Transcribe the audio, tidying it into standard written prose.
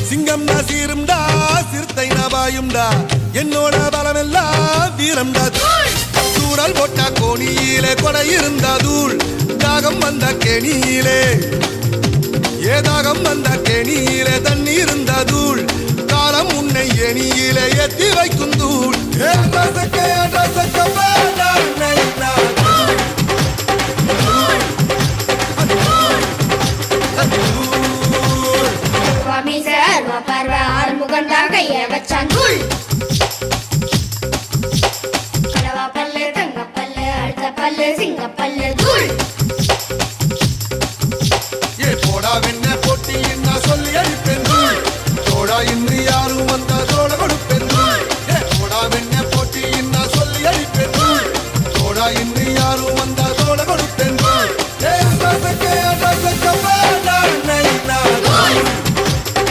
சிங்கம் சீரும்டா சிறுத்தை நபாயும்டா என்னோட பலமெல்லாம் வீரம்டா தூரல் போட்டா கோணியிலே கொடை இருந்தா தூள் தாகம் வந்த கேணியிலே ஏதாகம் வந்த கேணியிலே தண்ணி இருந்த தூள் காலம் உன்னை எணியிலே ஏத்தி வைக்கும் தூள் கைய வச்சான் தூள் பல்லு தங்க பல்லு அழுத்த பல்லு சிங்க பல்லு தூள்